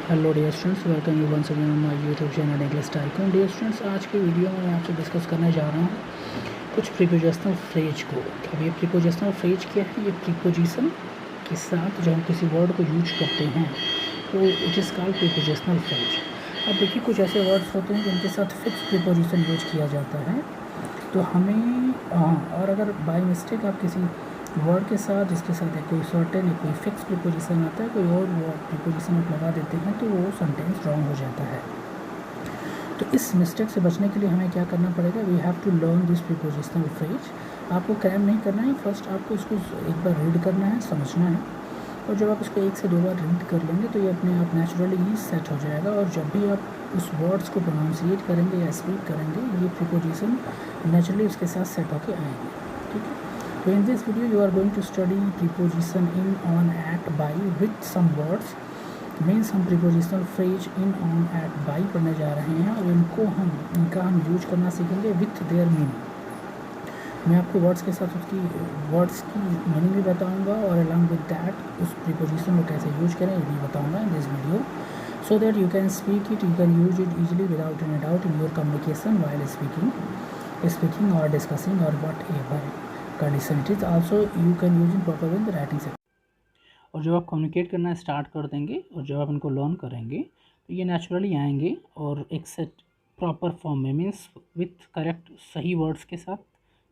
Hello dear students, welcome you once again on my YouTube channel English tycoon. Dear students, आज की video में मैं आपसे discuss करने जा रहा हूँ कुछ प्रीपोजिशनल फ्रेज को। अब ये प्रीपोजिशनल फ्रेज क्या है? ये प्रीपोजिशन के साथ जो हम किसी वर्ड को यूज करते हैं तो it is called prepositional phrase. अब देखिए, कुछ ऐसे वर्ड्स होते हैं जिनके साथ फिक्स प्रीपोजिशन यूज किया जाता है, तो हमें और अगर बाय मिस्टेक आप किसी वर्ड के साथ जिसके साथ कोई सर्टेन कोई फिक्स प्रीपोजिशन आता है, कोई और प्रीपोजिशन आप लगा देते हैं तो वो सेंटेंस रॉन्ग हो जाता है। तो इस मिस्टेक से बचने के लिए हमें क्या करना पड़ेगा? We have to learn this prepositional phrase. आपको क्रैम नहीं करना है, फर्स्ट आपको इसको एक बार रीड करना है, समझना है, और जब आप इसको 1 से 2 बार रीड कर लेंगे तो ये अपने आप नेचुरली ही सेट हो जाएगा। और जब भी आप उस वर्ड्स को प्रोनाउंसिएट करेंगे या स्पीक करेंगे, ये प्रीपोजिशन नेचुरली उसके साथ सेट होके आएंगे। ठीक है, तो in this video you are going to study preposition in, on, at, by with some words. Means हम prepositional phrase in, on, at, by पढ़ने जा रहे हैं और इनका हम यूज करना सीखेंगे विथ देयर मीनिंग। मैं आपको वर्ड्स के साथ उसकी वर्ड्स की मीनिंग भी बताऊंगा और अलॉन्ग विद दैट उस प्रीपोजिशन को कैसे यूज करें ये भी बताऊंगा इन this video, so that you can speak it, you can use it easily without any doubt in your communication while speaking और डिस्कसिंग और what ever condition it is. Also you can use in proper in the writing section. और जब आप communicate करना start कर देंगे और जब आप इनको लर्न करेंगे तो ये नेचुरली आएंगे और एक सेट प्रॉपर फॉर्म में, मीन्स विथ करेक्ट सही वर्ड्स के साथ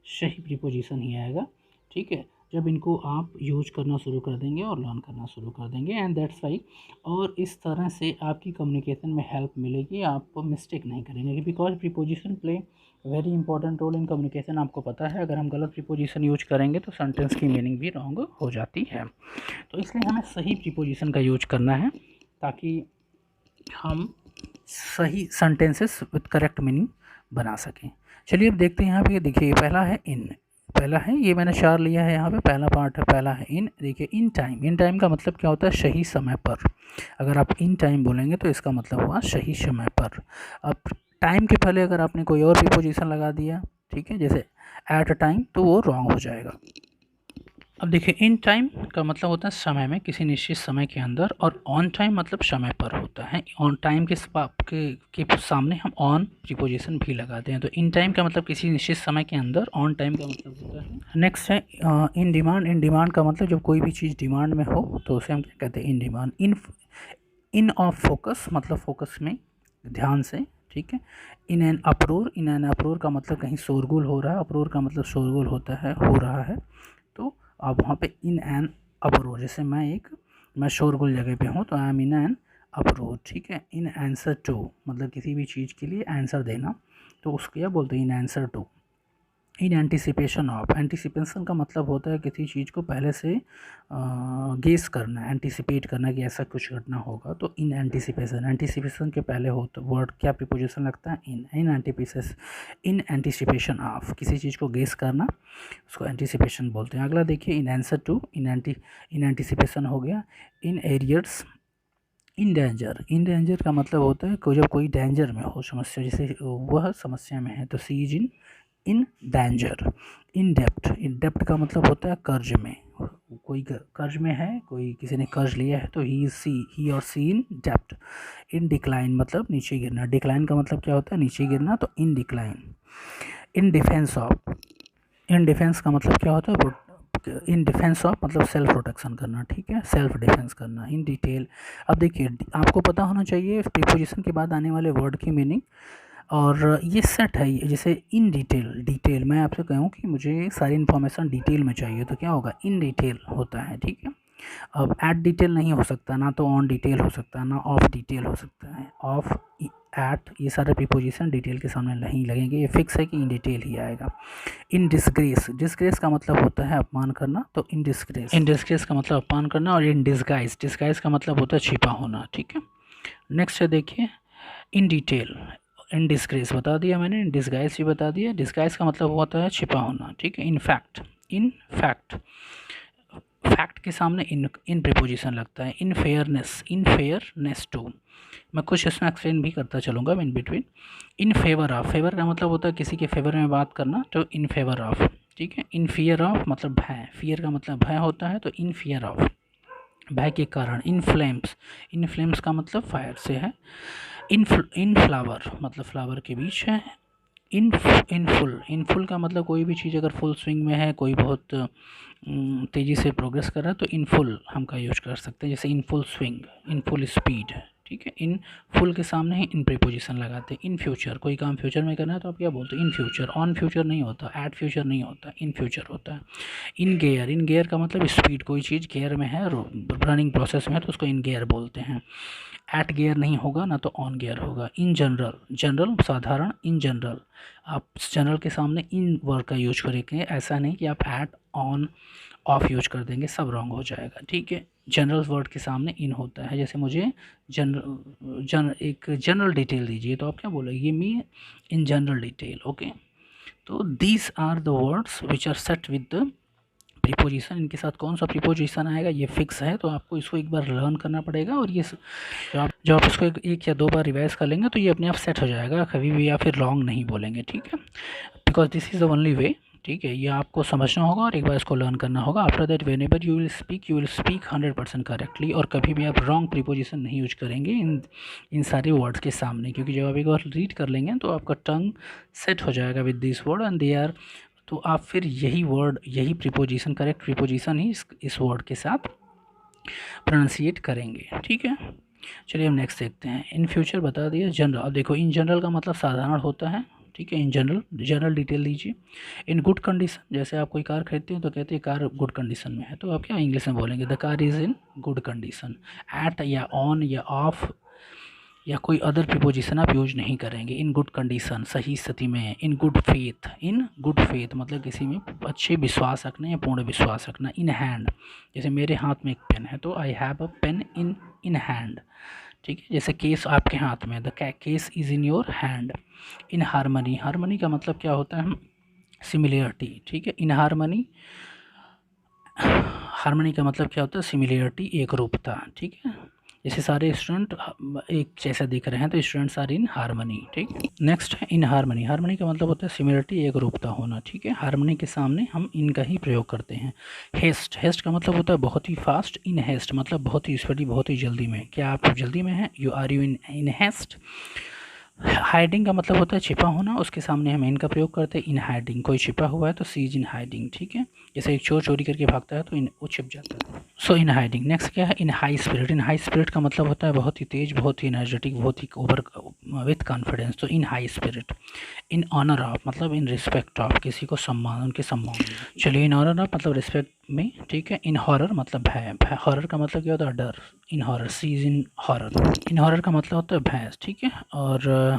सही प्रीपोजिशन ही आएगा। ठीक है, जब इनको आप यूज करना शुरू कर देंगे और लर्न करना शुरू कर देंगे, एंड दैट्स वाई। और इस तरह से आपकी कम्युनिकेशन में हेल्प मिलेगी, आप मिस्टेक नहीं करेंगे, because preposition play very important role in communication. आपको पता है, अगर हम गलत प्रीपोजिशन यूज करेंगे तो सेंटेंस की मीनिंग भी रॉन्ग हो जाती है। तो इसलिए हमें सही प्रीपोजिशन का यूज करना है ताकि हम सही सेंटेंसेस विद करेक्ट मीनिंग बना सकें। चलिए अब देखते हैं। यहाँ पे देखिए, पहला है इन, पहला है, ये मैंने 4 लिया है यहाँ पे, पहला पार्ट है, पहला है इन। देखिए, इन टाइम, इन टाइम का मतलब क्या होता है? सही समय पर। अगर आप इन टाइम बोलेंगे तो इसका मतलब हुआ सही समय पर। अब टाइम के पहले अगर आपने कोई और प्रीपोजिशन लगा दिया, ठीक है, जैसे एट अ टाइम, तो वो रॉन्ग हो जाएगा। अब देखिए, इन टाइम का मतलब होता है समय में, किसी निश्चित समय के अंदर, और ऑन टाइम मतलब समय पर होता है। ऑन टाइम के सामने हम ऑन प्रीपोजिशन भी लगाते हैं। तो इन टाइम का मतलब किसी निश्चित समय के अंदर, ऑन टाइम का मतलब होता है। नेक्स्ट है इन डिमांड। इन डिमांड का मतलब जब कोई भी चीज़ डिमांड में हो तो उसे हम क्या कहते हैं? In demand. In of focus मतलब फोकस में, ध्यान से। ठीक है, इन एन अप्रोर। इन एन अप्रोर का मतलब कहीं शोरगुल हो रहा है, अप्रोर का मतलब शोरगुल होता है, हो रहा है। तो अब वहाँ पे इन एन अप्रोर, जैसे मैं शोरगुल जगह पे हूँ तो आई एम इन एन अप्रोर। ठीक है, इन आंसर टू मतलब किसी भी चीज़ के लिए आंसर देना, तो उसको क्या बोलते हैं? In answer to. In anticipation of. Anticipation का मतलब होता है किसी चीज़ को पहले से गेस करना, एंटिसिपेट करना कि ऐसा कुछ घटना होगा। तो इन एंटिसिपेशन, एंटिसिपेशन के पहले हो तो वर्ड क्या प्रीपोजिशन लगता है? इन। इन एंटिसिपेशन ऑफ, किसी चीज़ को गेस करना, उसको एंटिसिपेशन बोलते हैं। अगला देखिए, in answer to. In anticipation हो गया। In arrears. In danger. In danger का मतलब होता है जब कोई डेंजर में हो, समस्या, जैसे वह समस्या में है तो सी इज इन डेंजर। इन डेप्ट। इन डेप्ट का मतलब होता है कर्ज में, कोई कर्ज में है, कोई किसी ने कर्ज लिया है तो ही और सी इन डेप्ट। इन डिक्लाइन मतलब नीचे गिरना। डिक्लाइन का मतलब क्या होता है? नीचे गिरना, तो इन decline. In defence of. In defence का मतलब क्या होता है? इन डिफेंस ऑफ मतलब सेल्फ प्रोटेक्शन करना। ठीक है, सेल्फ डिफेंस करना। In detail. अब देखिए, आपको पता होना चाहिए प्रीपोजिशन के बाद आने वाले वर्ड की मीनिंग, और ये सेट है। ये जैसे इन डिटेल, डिटेल मैं आपसे कहूँ कि मुझे सारी इन्फॉर्मेशन डिटेल में चाहिए तो क्या होगा? इन डिटेल होता है। ठीक है, अब एट डिटेल नहीं हो सकता, ना तो ऑन डिटेल हो सकता है, ना ऑफ डिटेल हो सकता है। ऑफ, एट, ये सारे प्रीपोजिशन डिटेल के सामने नहीं लगेंगे, ये फिक्स है कि इन डिटेल ही आएगा। इन डिस्ग्रेस। डिस्ग्रेस का मतलब होता है अपमान करना, तो इन डिस्ग्रेस। इन डिस्ग्रेस का मतलब अपमान करना। और इन डिस्गाइज, डिस्गाइज का मतलब होता है छिपा होना। ठीक है, नेक्स्ट है देखिए, इन डिटेल। इन डिस्ग्रेस बता दिया मैंने, इन डिस्गाइज भी बता दिया। डिस्गाइज का मतलब होता है छिपा होना। ठीक है, in fact. In fact, fact के सामने इन प्रीपोजिशन लगता है। इन फेयरनेस। इन फेयरनेस टू, मैं कुछ इसमें एक्सप्लेन भी करता चलूँगा in between. In favour of. Favour का मतलब होता है किसी के फेवर में बात करना, तो इन फेवर ऑफ। ठीक है, इन फियर ऑफ मतलब भय, फियर का मतलब भय होता है, तो इन फियर ऑफ। भय के कारण। इन फ्लेम्स, इन फ्लेम्स का मतलब फायर से है। इन फ्लावर मतलब फ्लावर के बीच है। इन फुल का मतलब कोई भी चीज़ अगर फुल स्विंग में है, कोई बहुत तेज़ी से प्रोग्रेस कर रहा है तो इन फुल हम का यूज कर सकते हैं, जैसे in full swing, in full speed. ठीक है, इन फुल के सामने ही इन प्रीपोजिशन लगाते हैं। इन फ्यूचर, कोई काम फ्यूचर में करना है तो आप क्या बोलते हैं, इन फ्यूचर। ऑन फ्यूचर नहीं होता, एट फ्यूचर नहीं होता, इन फ्यूचर होता है। इन गेयर, इन गेयर का मतलब स्पीड, कोई चीज़ गेयर में है, रनिंग प्रोसेस में है तो उसको इन गेयर बोलते हैं। एट गियर नहीं होगा ना तो ऑन गियर होगा। इन जनरल, जनरल साधारण, इन जनरल, आप जनरल के सामने इन वर्ड का यूज करेंगे, ऐसा नहीं कि आप एट ऑन ऑफ यूज कर देंगे, सब रॉन्ग हो जाएगा। ठीक है, जनरल वर्ड के सामने इन होता है। जैसे मुझे एक जनरल डिटेल दीजिए तो आप क्या बोलेंगे, me in general detail. Okay, तो these are the words which are set with the preposition. इनके साथ कौन सा प्रीपोजिशन आएगा ये फिक्स है, तो आपको इसको एक बार लर्न करना पड़ेगा, और ये जब आप इसको एक या दो बार रिवाइज कर लेंगे तो ये अपने आप सेट हो जाएगा, कभी भी या फिर रॉन्ग नहीं बोलेंगे। ठीक है, because this is the only way. ठीक है, ये आपको समझना होगा और एक बार इसको लर्न करना होगा। After that when ever you will speak 100% correctly, और कभी भी आप रॉन्ग प्रीपोजिशन नहीं यूज करेंगे इन सारे वर्ड्स के सामने, क्योंकि जब आप एक बार रीड कर लेंगे तो आपका टंग सेट हो जाएगा with this word and they are, तो आप फिर यही वर्ड, यही प्रीपोजिशन, करेक्ट प्रीपोजिशन ही इस वर्ड के साथ प्रोनाउंसिएट करेंगे। ठीक है, चलिए हम नेक्स्ट देखते हैं। इन फ्यूचर बता दिया। जनरल, अब देखो इन जनरल का मतलब साधारण होता है। ठीक है, इन जनरल, जनरल डिटेल दीजिए। इन गुड कंडीशन, जैसे आप कोई कार खरीदते हैं तो कहते हैं कार गुड कंडीशन में है, तो आप क्या इंग्लिश में बोलेंगे, the car is in good condition. At या ऑन या ऑफ या कोई अदर प्रीपोजिशन आप यूज नहीं करेंगे। इन गुड कंडीशन, सही स्थिति में। In good faith, in good faith मतलब किसी में अच्छे विश्वास रखना या पूर्ण विश्वास रखना। इन हैंड, जैसे मेरे हाथ में एक पेन है तो I have a pain in hand. ठीक है, जैसे केस आपके हाथ में, the case is in your hand. In harmony, harmony का मतलब क्या होता है, सिमिलरिटी। ठीक है, इन हारमनी, हारमनी का मतलब क्या होता है, सिमिलरिटी, एक रूपता। ठीक है, जैसे सारे स्टूडेंट एक जैसा दिख रहे हैं तो स्टूडेंट्स आर इन हारमनी। ठीक, नेक्स्ट है इन हारमनी। हारमनी का मतलब होता है सिमिलरिटी, एक रूपता होना। ठीक है, हारमनी के सामने हम इनका ही प्रयोग करते हैं। हेस्ट, हेस्ट का मतलब होता है बहुत ही फास्ट। इन हेस्ट मतलब बहुत ही स्पीडी, बहुत ही जल्दी में। क्या आप जल्दी में हैं, you are you in haste. Hiding का मतलब होता है छिपा होना, उसके सामने हम इनका प्रयोग करते हैं, इन हाइडिंग। कोई छिपा हुआ है तो सी इज इन हाइडिंग। ठीक है, जैसे एक चोर चोरी करके भागता है तो वो छिप जाता है, सो इन हाइडिंग। नेक्स्ट क्या है, इन हाई स्पिरिट। इन हाई स्पिरिट का मतलब होता है बहुत ही तेज, बहुत ही एनर्जेटिक, बहुत ही ओवर विथ कॉन्फिडेंस, तो in high spirit. In honour of मतलब इन रिस्पेक्ट ऑफ, किसी को सम्मान, उनके सम्मान। चलिए, इन ऑनर ऑफ मतलब रिस्पेक्ट में। ठीक है, इन हॉरर मतलब भय, हॉरर का मतलब क्या होता है, डर। In horror, she is in horror. In horror का मतलब होता है भैंस। ठीक है, और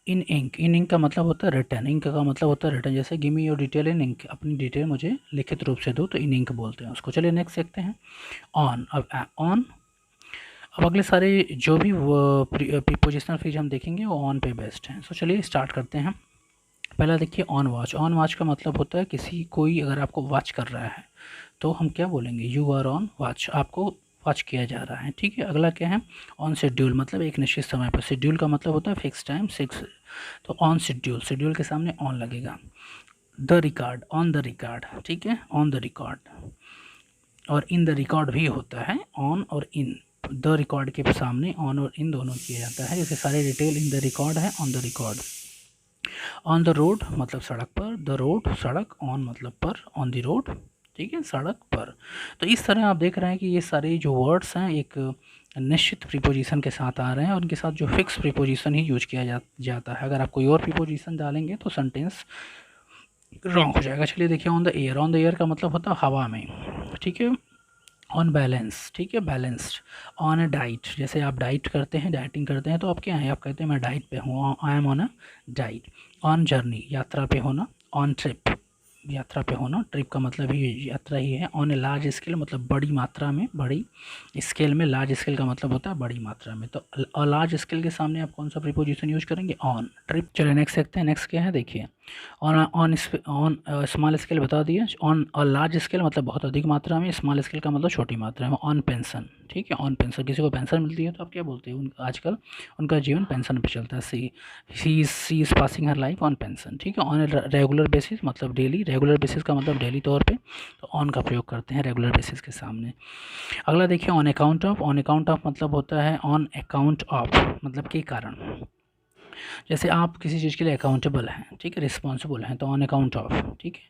इन इंक, इन इंक का मतलब होता है रिटर्न। इंक का मतलब होता है रिटर्न, जैसे give me your detail in ink, अपनी डिटेल मुझे लिखित रूप से दो, तो इन इंक बोलते हैं उसको। चलिए नेक्स्ट देखते हैं, ऑन। अब ऑन, अब अगले सारे जो भी वो प्रीपोजिशनल फ्रेज हम देखेंगे वो ऑन पे बेस्ड हैं। सो चलिए स्टार्ट करते हैं। पहला देखिए ऑन वॉच। ऑन वॉच का मतलब होता है किसी, कोई अगर आपको वॉच कर रहा है तो हम क्या बोलेंगे, यू आर ऑन वॉच, आपको वॉच किया जा रहा है। ठीक है, अगला क्या है, ऑन शेड्यूल मतलब एक निश्चित समय पर। शेड्यूल का मतलब होता है फिक्स टाइम, सिक्स, तो ऑन शेड्यूल, शेड्यूल के सामने ऑन लगेगा। The record, on the record. ठीक है, ऑन द रिकॉर्ड, और इन द रिकॉर्ड भी होता है, ऑन और इन। द रिकॉर्ड के सामने ऑन और इन दोनों किया जाता है, जैसे सारे डिटेल इन द रिकॉर्ड है, on the record. On the road मतलब सड़क पर, द रोड सड़क, ऑन मतलब पर, ऑन द रोड। ठीक है, सड़क पर। तो इस तरह आप देख रहे हैं कि ये सारे जो वर्ड्स हैं एक निश्चित प्रीपोजिशन के साथ आ रहे हैं, और उनके साथ जो फिक्स प्रीपोजिशन ही यूज किया जाता है। अगर आप कोई और प्रीपोजिशन डालेंगे तो सेंटेंस रॉन्ग हो जाएगा। चलिए देखिए, on the air. On the air का मतलब होता है हवा में। ठीक है, ऑन बैलेंस। ठीक है, बैलेंस्ड। ऑन डाइट, जैसे आप डाइट करते हैं, डाइटिंग करते हैं तो आप क्या हैं, आप कहते हैं मैं डाइट पे हूँ, I M on a diet. On journey, यात्रा पे होना। ऑन ट्रिप, यात्रा पे होना, ट्रिप का मतलब ही यात्रा ही है। ऑन ए लार्ज स्केल मतलब बड़ी मात्रा में, बड़ी स्केल में। लार्ज स्केल का मतलब होता है बड़ी मात्रा में, तो लार्ज स्केल के सामने आप कौन सा प्रीपोजिशन यूज करेंगे, ऑन। ट्रिप। चलिए नेक्स्ट देखते हैं, नेक्स्ट क्या है देखिए, ऑन ऑन स्मॉल स्केल बता दिया। ऑन और लार्ज स्केल मतलब बहुत अधिक मात्रा में, स्मॉल स्केल का मतलब छोटी मात्रा में। ऑन पेंशन, ठीक है, ऑन पेंशन। किसी को पेंशन मिलती है तो आप क्या बोलते हैं, आजकल उनका जीवन पेंशन पे चलता है। She is passing her life on pension, ठीक है। ऑन रेगुलर बेसिस मतलब डेली, रेगुलर बेसिस का मतलब डेली तौर पे, तो ऑन का प्रयोग करते हैं रेगुलर बेसिस के सामने। अगला देखिए on account of. On account of मतलब होता है ऑन अकाउंट ऑफ मतलब के कारण। जैसे आप किसी चीज़ के लिए अकाउंटेबल हैं, ठीक है, रिस्पॉन्सिबल हैं, तो ऑन अकाउंट ऑफ, ठीक है।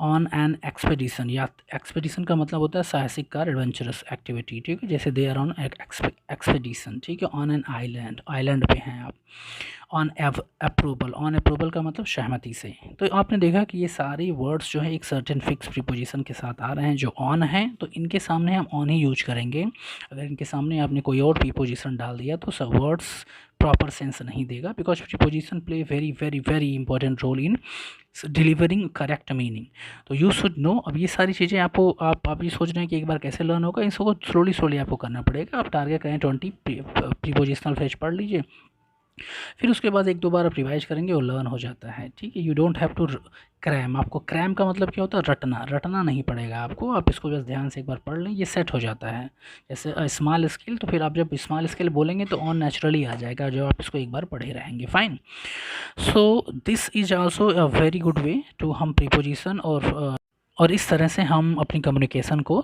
ऑन एन एक्सपेडिशन, या एक्सपेडिशन का मतलब होता है साहसिक कार्य, एडवेंचरस एक्टिविटी, ठीक है, जैसे दे आर ऑन एक्सपेडिशन, ठीक है। ऑन एन आइलैंड, आइलैंड पे हैं आप। ऑन अप्रूवल, ऑन अप्रूवल का मतलब सहमति से। तो आपने देखा कि ये सारे वर्ड्स जो है एक सर्टेन फिक्स प्रीपोजिशन के साथ आ रहे हैं जो ऑन है, तो इनके सामने हम ऑन ही यूज करेंगे। अगर इनके सामने आपने कोई और प्रीपोजिशन डाल दिया तो सब वर्ड्स प्रॉपर सेंस नहीं देगा, because preposition play very very very important role in delivering correct meaning. तो यू शुड नो। अब ये सारी चीज़ें आपको आप ये सोच रहे हैं कि एक बार कैसे लर्न होगा, इसको स्लोली स्लोली आपको करना पड़ेगा। आप टारगेट करें 20 प्रीपोजिशनल फ्रेज पढ़ लीजिए, फिर उसके बाद एक दो बार आप रिवाइज करेंगे और लर्न हो जाता है, ठीक है। You don't have to cram. आपको क्रैम का मतलब क्या होता है, रटना, रटना नहीं पड़ेगा आपको। आप इसको बस ध्यान से एक बार पढ़ लें, ये सेट हो जाता है। जैसे स्मॉल स्केल, तो फिर आप जब स्मॉल स्केल बोलेंगे तो ऑन नेचुरली आ जाएगा, जो आप इसको एक बार पढ़े रहेंगे। Fine. So this is also a very good way to हम प्रीपोजिशन और इस तरह से हम अपनी कम्युनिकेशन को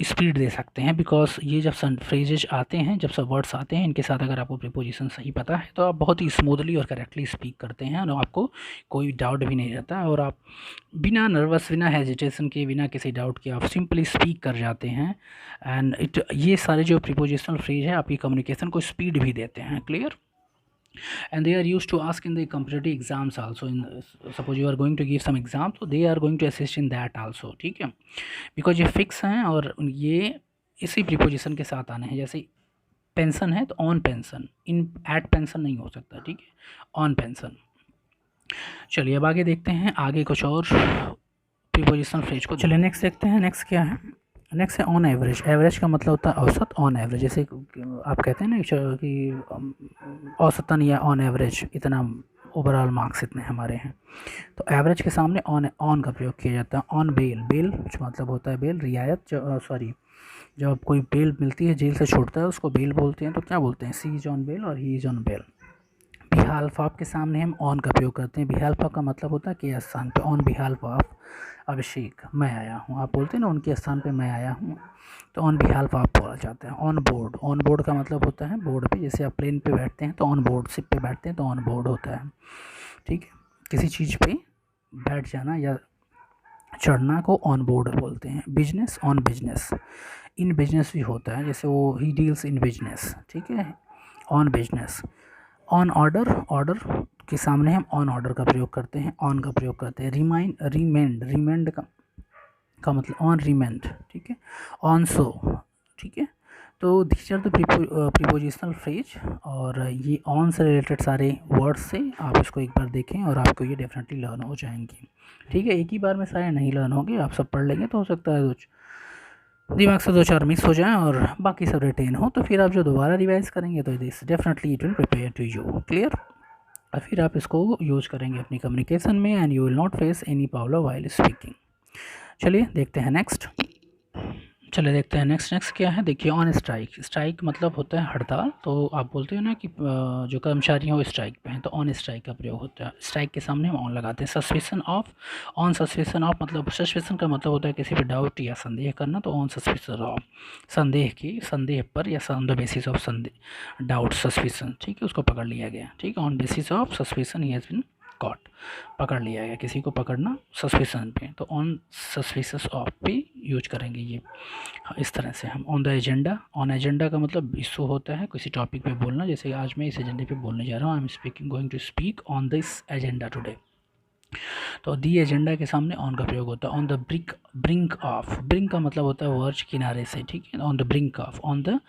स्पीड दे सकते हैं। बिकॉज ये जब फ्रेजेज आते हैं, जब सब वर्ड्स आते हैं, इनके साथ अगर आपको प्रीपोजिशन सही पता है तो आप बहुत ही स्मूथली और करेक्टली स्पीक करते हैं और आपको कोई डाउट भी नहीं रहता, और आप बिना नर्वस, बिना हेजिटेशन के, बिना किसी डाउट के आप सिंपली स्पीक कर जाते हैं। एंड ये सारे जो प्रीपोजिशनल फ्रेज है आपकी कम्युनिकेशन को स्पीड भी देते हैं। Clear? And they are used to ask in the competitive exams also. In suppose you are going to give some exam, so they are going to assist in that also, ठीक है। Because ये fix हैं और ये इसी preposition के साथ आने हैं। जैसे पेंशन है तो on pension, in at pension नहीं हो सकता, ठीक है, ऑन पेंशन। चलिए अब आगे देखते हैं, आगे कुछ और प्रीपोजिशनल फ्रेज को। चलिए नेक्स्ट देखते हैं। नेक्स्ट क्या है? नेक्स्ट है ऑन एवरेज। एवरेज का मतलब होता है औसत, ऑन एवरेज। जैसे आप कहते हैं ना कि औसतन या ऑन एवरेज इतना ओवरऑल मार्क्स इतने हमारे हैं, तो एवरेज के सामने ऑन का प्रयोग किया जाता है। ऑन बेल, बेल मतलब होता है बेल, रियायत, सॉरी, जब कोई बेल मिलती है, जेल से छूटता है, उसको बेल बोलते हैं। तो क्या बोलते हैं? सी इज ऑन बेल और ही इज ऑन बेल। बिहाल्फ ऑफ के सामने हम ऑन का प्रयोग करते हैं। बिहाल्फ ऑफ का मतलब होता है कि स्थान पे। ऑन बिहाल्फ ऑफ अभिषेक, मैं आया हूँ, आप बोलते हैं ना उनके स्थान पे मैं आया हूँ, तो ऑन बिहाल्फ ऑफ बोला जाता है। ऑन बोर्ड, ऑन बोर्ड का मतलब होता है बोर्ड पे। जैसे आप प्लेन पे बैठते हैं तो ऑन बोर्ड, शिप पे बैठते हैं तो ऑन बोर्ड होता है, ठीक है। किसी चीज़ पे बैठ जाना या चढ़ना को ऑन बोर्ड बोलते हैं। Business, on business, in business भी होता है, जैसे वो ही डील्स इन बिजनेस, ठीक है, on business. On order, order के सामने हम ऑन ऑर्डर का प्रयोग करते हैं, ऑन का प्रयोग करते हैं। रिमेंड, रिमेंड का मतलब ऑन रिमेंड, ठीक है। ऑन सो, ठीक है। तो these are the prepositional phrase, और ये ऑन से रिलेटेड सारे वर्ड्स से आप इसको एक बार देखें और आपको ये डेफिनेटली लर्न हो जाएंगी, ठीक है। एक ही बार में सारे नहीं लर्न होंगे, आप सब पढ़ लेंगे तो हो सकता है कुछ दिमाग से दो चार मिस हो जाएं और बाकी सब रिटेन हो, तो फिर आप जो दोबारा रिवाइज करेंगे तो this definitely it will prepare to you. Clear? और फिर आप इसको यूज़ करेंगे अपनी कम्युनिकेशन में, and you will not face any problem while speaking. चलिए देखते हैं नेक्स्ट। चलिए देखते हैं नेक्स्ट क्या है। देखिए ऑन स्ट्राइक। स्ट्राइक मतलब होता है हड़ताल। तो आप बोलते हो ना कि जो कर्मचारी हैं वो स्ट्राइक पे हैं, तो ऑन स्ट्राइक का प्रयोग होता है। स्ट्राइक के सामने हम ऑन लगाते हैं। Suspension of, on suspension of मतलब सस्पेंशन का मतलब होता है किसी पे डाउट या संदेह करना, तो ऑन सस्पेंशन ऑफ, संदेह पर या ऑन द बेसिस ऑफ संदेह, डाउट, सस्पेंशन, ठीक है, उसको पकड़ लिया गया, ठीक है। ऑन बेसिस ऑफ सस्पेंशन ही हैज़ बीन कॉट, पकड़ लिया गया, किसी को पकड़ना सस्पेंशन पे, तो ऑन सस्पिशियस ऑफ पे यूज करेंगे ये। इस तरह से हम on the agenda. On agenda का मतलब इशू होता है किसी टॉपिक पे बोलना, जैसे आज मैं इस एजेंडे पे बोलने जा रहा हूँ, I am speaking, going to speak on this agenda today, तो दी एजेंडा के सामने ऑन का प्रयोग होता है। On the brink of, brink का मतलब होता है वर्ज, किनारे से, ठीक है। On the brink of, on the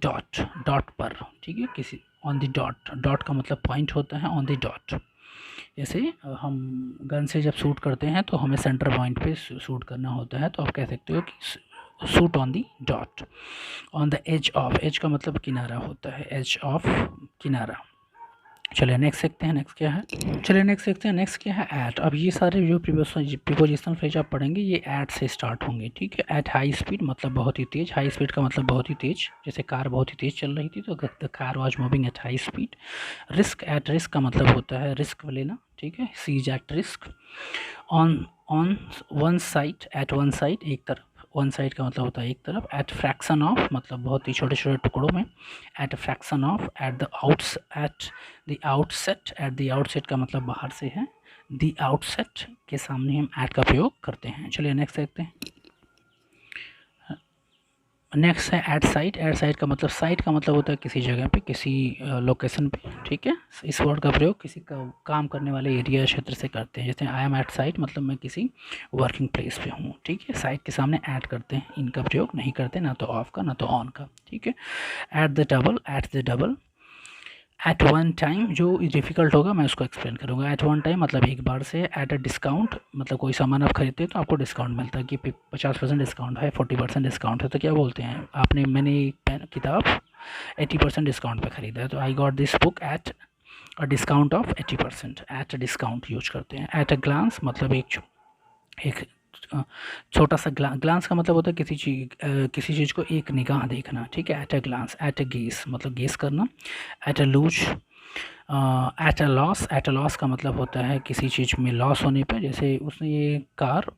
dot, dot पर, ठीक है, किसी ऑन द डॉट, डॉट का मतलब पॉइंट होता है। ऑन द डॉट, जैसे हम गन से जब शूट करते हैं तो हमें सेंटर पॉइंट पे शूट करना होता है, तो आप कह सकते हो कि shoot on the dot. On the edge of, edge का मतलब किनारा होता है, एज ऑफ किनारा, चलिए नेक्स्ट देखते हैं, नेक्स्ट क्या है। चलिए नेक्स्ट देखते हैं, नेक्स्ट क्या है, एट। अब ये सारे जो प्रीपोजिशनल फ्रेज आप पढ़ेंगे ये एट से स्टार्ट होंगे, ठीक है। एट हाई स्पीड मतलब बहुत ही तेज़, हाई स्पीड का मतलब बहुत ही तेज़, जैसे कार बहुत ही तेज़ चल रही थी तो the car was moving at high speed. Risk, at risk का मतलब होता है रिस्क लेना, ठीक है, seize at risk. On on one side, at one side एक तरफ, वन साइड का मतलब होता है एक तरफ। एट फ्रैक्शन ऑफ मतलब बहुत ही छोटे छोटे टुकड़ों में। At fraction of, at the outs, at the outset, at the outset का मतलब बाहर से है, द आउटसेट के सामने हम एट का प्रयोग करते हैं। चलिए नेक्स्ट देखते हैं, नेक्स्ट है एट साइट। एट साइट का मतलब, साइट का मतलब होता है किसी जगह पे, किसी लोकेशन पे, ठीक है। इस वर्ड का प्रयोग किसी का काम करने वाले एरिया क्षेत्र से करते हैं, जैसे आई एम एट साइट मतलब मैं किसी वर्किंग प्लेस पे हूँ, ठीक है। साइट के सामने ऐड करते हैं, इनका प्रयोग नहीं करते, ना तो ऑफ का ना तो ऑन का, ठीक है। At the double, at the double. At one time, जो डिफ़िकल्ट होगा मैं उसको एक्सप्लेन करूँगा। एट वन टाइम मतलब एक बार से। एट अ डिस्काउंट मतलब कोई सामान आप खरीदते हैं तो आपको डिस्काउंट मिलता है कि 50% डिस्काउंट है, 40% डिस्काउंट है, तो क्या बोलते हैं आपने, मैंने एक किताब 80% डिस्काउंट पे ख़रीदा है तो I got this book at a discount of 80%। At a discount use करते हैं। एट अ ग्लांस मतलब एक छोटा सा ग्लांस का मतलब होता है किसी चीज़ को एक निगाह देखना, ठीक है। At a glance. At a guess मतलब गेस करना। At a loose, at a loss. At a loss का मतलब होता है किसी चीज़ में लॉस होने पर, जैसे उसने ये कार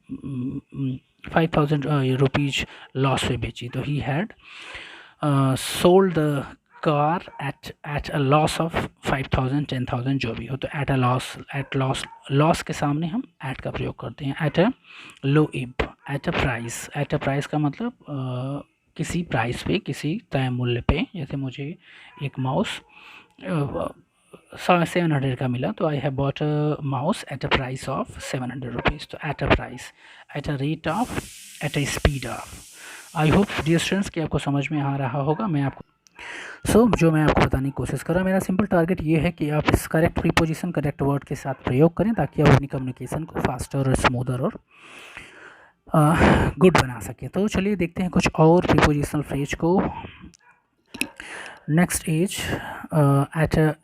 5000 रुपीज़ लॉस पे बेची तो he had sold the car at a loss of 5000, 10,000 जो भी हो, तो at a loss, at loss, loss के सामने हम एट का प्रयोग करते हैं। एट अ लो इब। Eight a price. At a price का मतलब किसी प्राइस पे, किसी तय मूल्य पे, जैसे मुझे एक माउस 700 का मिला तो I have bought a mouse at a price of 700 rupees, तो at a price. At a rate of, at a speed of. I hope dear students कि आपको समझ में आ रहा होगा। मैं आपको जो मैं आपको बताने की कोशिश कर रहा हूँ, मेरा सिंपल टारगेट ये है कि आप इस करेक्ट प्रीपोजिशन करेक्ट वर्ड के साथ प्रयोग करें ताकि आप अपनी कम्युनिकेशन को फास्टर और स्मूदर और गुड बना सकें। तो चलिए देखते हैं कुछ और प्रीपोजिशनल फ्रेज को। Next is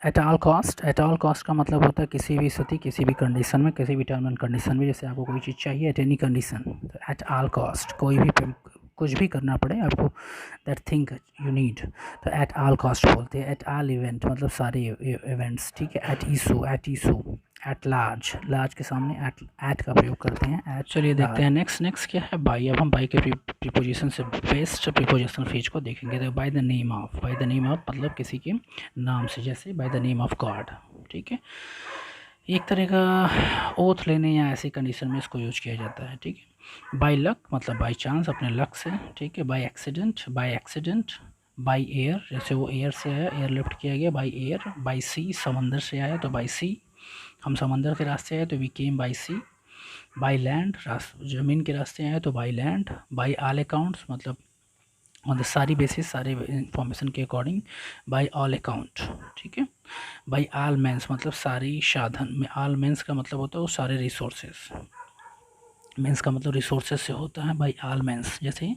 at all cost. At all cost का मतलब होता है किसी भी स्थिति, किसी भी कंडीशन में, किसी भी टर्म एंड कंडीशन में, जैसे आपको कोई चीज़ चाहिए एट एनी कंडीशन, तो एट ऑल कॉस्ट, कोई भी कुछ भी करना पड़े आपको, दैट थिंग यू नीड, तो एट ऑल कॉस्ट बोलते हैं। एट ऑल इवेंट मतलब सारे इवेंट्स, ठीक है। At issue, at issue. At large, large के सामने एट का प्रयोग करते हैं। एट। चलिए देखते हैं नेक्स्ट क्या है, बाई। अब हम बाई के प्रीपोजिशन से बेस्ट प्रीपोजिशनल फ्रेज को देखेंगे। तो by the name of, by the name of मतलब किसी के नाम से, जैसे by the name of God, ठीक है। एक तरह का ओथ लेने या ऐसी कंडीशन में इसको यूज किया जाता है, ठीक है। बाय लक मतलब बाय चांस, अपने लक से, ठीक है। By accident, by accident. By air, जैसे वो एयर से आया, एयर लिफ्ट किया गया, बाय एयर। बाय सी, समंदर से आया तो बाय सी, हम समंदर के रास्ते आए तो we came by sea. By land, ज़मीन के रास्ते आए तो by land. By all accounts मतलब ऑन द सारी बेसिस, सारे इंफॉर्मेशन के अकॉर्डिंग, बाय ऑल अकाउंट, ठीक है। बाय ऑल मेंस मतलब सारी साधन में, ऑल मेंस का मतलब होता है वो सारे रिसोर्सेस, मेंस का मतलब रिसोर्सेज से होता है। बाय ऑल मेंस, जैसे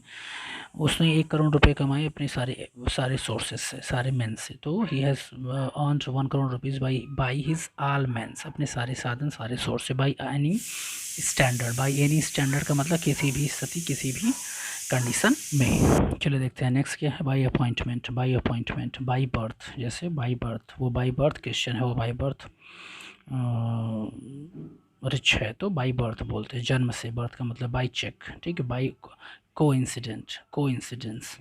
उसने 1 करोड़ रुपए कमाए अपने सारे सोर्सेज से, सारे मेंस से, तो he has earned 1 crore rupees by his all means, अपने सारे साधन, सारे सोर्स से। By any standard, by any standard का मतलब किसी भी स्थिति, किसी भी कंडीशन में। चलिए देखते हैं नेक्स्ट क्या है, by appointment. By appointment. By birth, जैसे बाई बर्थ, वो बाई बर्थ क्रिश्चियन है, वो बाई बर्थ रिच है तो बाई बर्थ बोलते हैं, जन्म से। बर्थ का मतलब बाई चेक, ठीक है। By coincident, coincidence.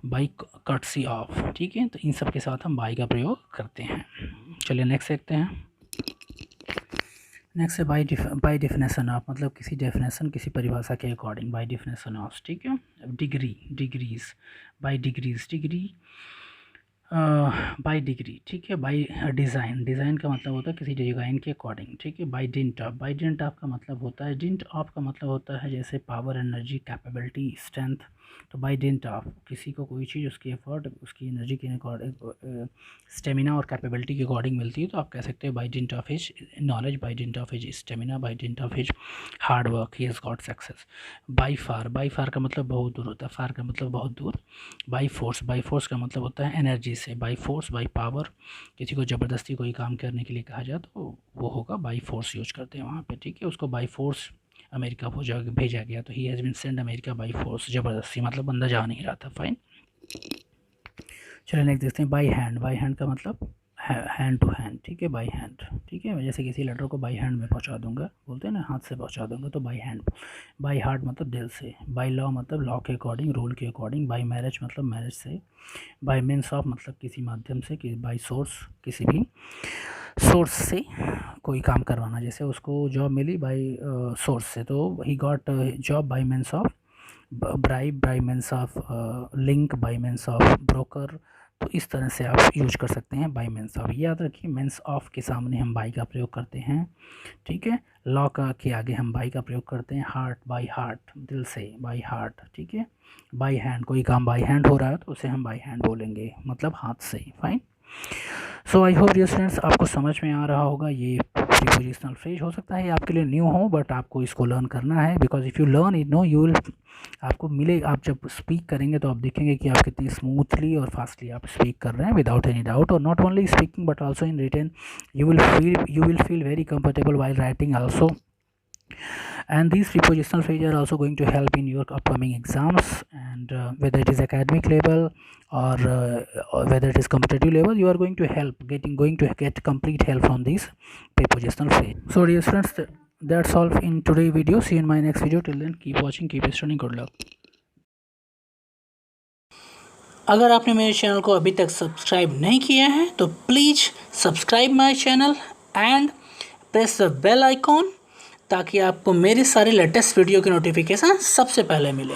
By courtesy of, ठीक है। तो इन सब के साथ हम बाई का प्रयोग करते हैं। चलिए नेक्स्ट देखते हैं। नेक्स्ट है बाई डेफिनेशन ऑफ, मतलब किसी डेफिनेशन, किसी परिभाषा के अकॉर्डिंग, बाई डेफिनेशन ऑफ, ठीक है। Degree, degrees. By degrees, degree by degree, ठीक है। बाई डिज़ाइन, डिज़ाइन का मतलब होता है किसी डिज़ाइन के अकॉर्डिंग, ठीक है। By didn't of, by didn't of का मतलब होता है, डिंट ऑफ का मतलब होता है जैसे पावर, एनर्जी, कैपेबिलिटी, स्ट्रेंथ, तो बाई डिंट ऑफ किसी को कोई चीज़ उसकी एफर्ट, उसकी एनर्जी के अकॉर्डिंग, स्टेमिना और कैपेबिलिटी के अकॉर्डिंग मिलती है, तो आप कह सकते हैं by didn't of his knowledge, by didn't of his stamina, by didn't of his hard work he has got success. By far, by फार का मतलब बहुत दूर होता है, फार का मतलब बहुत दूर। बाई फोर्स, बाई फोर्स का मतलब होता है एनर्जी से, बाई फोर्स, बाई पावर, किसी को ज़बरदस्ती कोई काम करने के लिए कहा जाए तो वो होगा बाई फोर्स यूज करते हैं वहाँ पे, ठीक है। उसको बाई फोर्स अमेरिका भेजा गया, तो he has been send America by force, ज़बरदस्ती मतलब बंदा जा नहीं रहा था, फाइन। चलिए नेक्स्ट देखते हैं बाई हैंड। बाई हैंड का मतलब हैंड टू हैंड, ठीक है, बाई हैंड, ठीक है। जैसे किसी लेटर को बाई हैंड में पहुंचा दूंगा, बोलते हैं ना हाथ से पहुंचा दूंगा, तो बाई हैंड। बाई हार्ट मतलब दिल से। बाई लॉ मतलब लॉ के अकॉर्डिंग, रूल के अकॉर्डिंग। बाई मैरिज मतलब मैरिज से। बाई मीन्स ऑफ मतलब किसी माध्यम से, कि बाई सोर्स, किसी भी सोर्स से कोई काम करवाना, जैसे उसको जॉब मिली बाई सोर्स से, तो he got job by means of bribe, by means of link, by means of broker. तो इस तरह से आप यूज कर सकते हैं बाई मीन्स ऑफ। याद रखिए मीन्स ऑफ के सामने हम बाई का प्रयोग करते हैं, ठीक है। लॉ का के आगे हम बाई का प्रयोग करते हैं। हार्ट, बाई हार्ट, दिल से, बाई हार्ट, ठीक है। बाई हैंड, कोई काम बाई हैंड हो रहा है तो उसे हम बाई हैंड बोलेंगे, मतलब हाथ से, fine. So I hope dear students आपको समझ में आ रहा होगा। ये प्रीपोजिशनल फ्रेज हो सकता है आपके लिए न्यू हो, बट आपको इसको लर्न करना है, because if you learn it no you will, आपको मिले, आप जब स्पीक करेंगे तो आप देखेंगे कि आप कितनी स्मूथली और फास्टली आप स्पीक कर रहे हैं विदाउट एनी डाउट। और not only speaking but also in written you will feel very comfortable while writing also. And these prepositional phrases are also going to help in your upcoming exams, and whether it is academic level or whether it is competitive level, you are going to get complete help from these prepositional phrase. So dear friends, that's all in today's video. See you in my next video. Till then, keep watching, keep studying. Good luck. अगर आपने मेरे channel को अभी तक subscribe नहीं किया है तो please subscribe my channel and press the bell icon, ताकि आपको मेरे सारे लेटेस्ट वीडियो की नोटिफिकेशन सबसे पहले मिले।